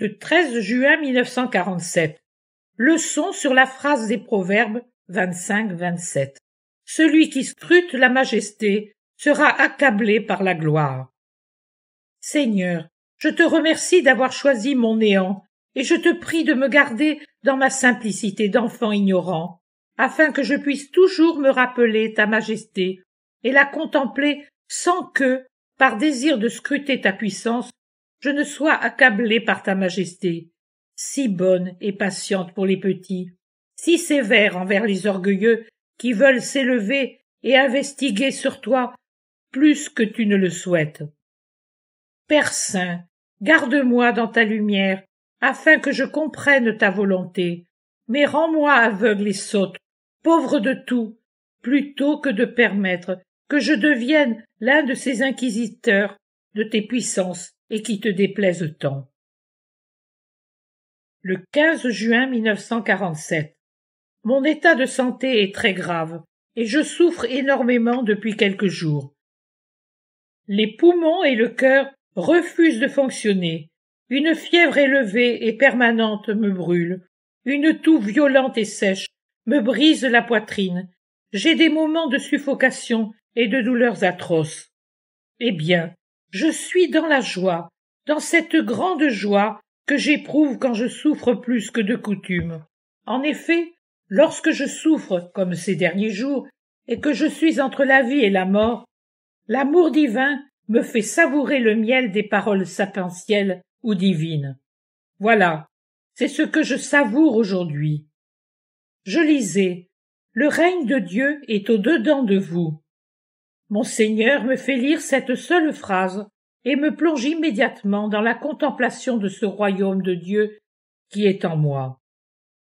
Le 13 juin 1947. Leçon sur la phrase des Proverbes 25-27. Celui qui scrute la majesté sera accablé par la gloire. Seigneur, je te remercie d'avoir choisi mon néant, et je te prie de me garder dans ma simplicité d'enfant ignorant, afin que je puisse toujours me rappeler ta majesté et la contempler sans que, par désir de scruter ta puissance, je ne sois accablé par ta majesté, si bonne et patiente pour les petits, si sévère envers les orgueilleux qui veulent s'élever et investiguer sur toi plus que tu ne le souhaites. Père saint, garde-moi dans ta lumière, afin que je comprenne ta volonté, mais rends-moi aveugle et sotte, pauvre de tout, plutôt que de permettre que je devienne l'un de ces inquisiteurs de tes puissances et qui te déplaisent tant. Le 15 juin 1947. Mon état de santé est très grave, et je souffre énormément depuis quelques jours. Les poumons et le cœur refusent de fonctionner. Une fièvre élevée et permanente me brûle. Une toux violente et sèche me brise la poitrine. J'ai des moments de suffocation et de douleurs atroces. Eh bien, je suis dans la joie, dans cette grande joie que j'éprouve quand je souffre plus que de coutume. En effet, lorsque je souffre, comme ces derniers jours, et que je suis entre la vie et la mort, l'amour divin me fait savourer le miel des paroles sapentielles ou divines. Voilà, c'est ce que je savoure aujourd'hui. Je lisais, « Le règne de Dieu est au-dedans de vous ». Mon Seigneur me fait lire cette seule phrase et me plonge immédiatement dans la contemplation de ce royaume de Dieu qui est en moi.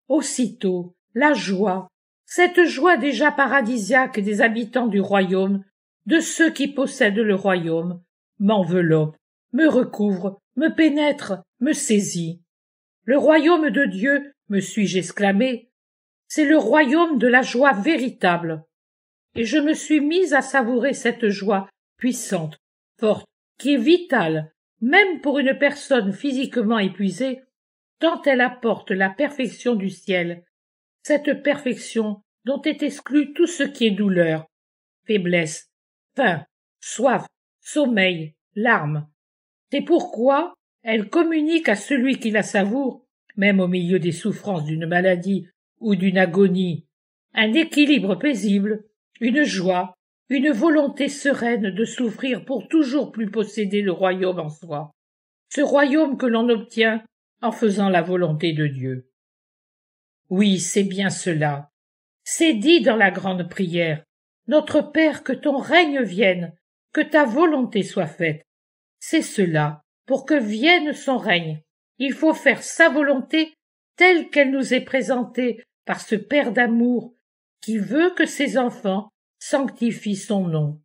Aussitôt, la joie, cette joie déjà paradisiaque des habitants du royaume, de ceux qui possèdent le royaume, m'enveloppe, me recouvre, me pénètre, me saisit. Le royaume de Dieu, me suis-je exclamé, c'est le royaume de la joie véritable. Et je me suis mise à savourer cette joie puissante, forte, qui est vitale, même pour une personne physiquement épuisée, tant elle apporte la perfection du ciel, cette perfection dont est exclu tout ce qui est douleur, faiblesse, faim, soif, sommeil, larmes. C'est pourquoi elle communique à celui qui la savoure, même au milieu des souffrances d'une maladie ou d'une agonie, un équilibre paisible, une joie, une volonté sereine de souffrir pour toujours plus posséder le royaume en soi, ce royaume que l'on obtient en faisant la volonté de Dieu. Oui, c'est bien cela. C'est dit dans la grande prière, « Notre Père, que ton règne vienne, que ta volonté soit faite. » C'est cela, pour que vienne son règne. Il faut faire sa volonté telle qu'elle nous est présentée par ce Père d'amour qui veut que ses enfants sanctifient son nom,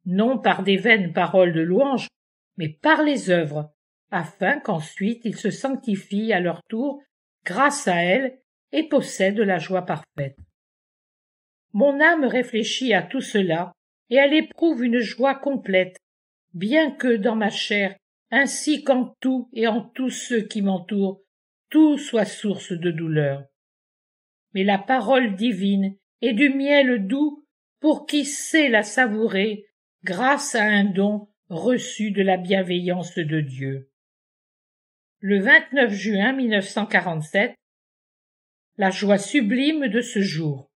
non par des vaines paroles de louange, mais par les œuvres, afin qu'ensuite ils se sanctifient à leur tour grâce à elles et possèdent la joie parfaite. Mon âme réfléchit à tout cela, et elle éprouve une joie complète, bien que dans ma chair, ainsi qu'en tout et en tous ceux qui m'entourent, tout soit source de douleur. Mais la parole divine est du miel doux pour qui sait la savourer grâce à un don reçu de la bienveillance de Dieu. Le 29 juin 1947, la joie sublime de ce jour.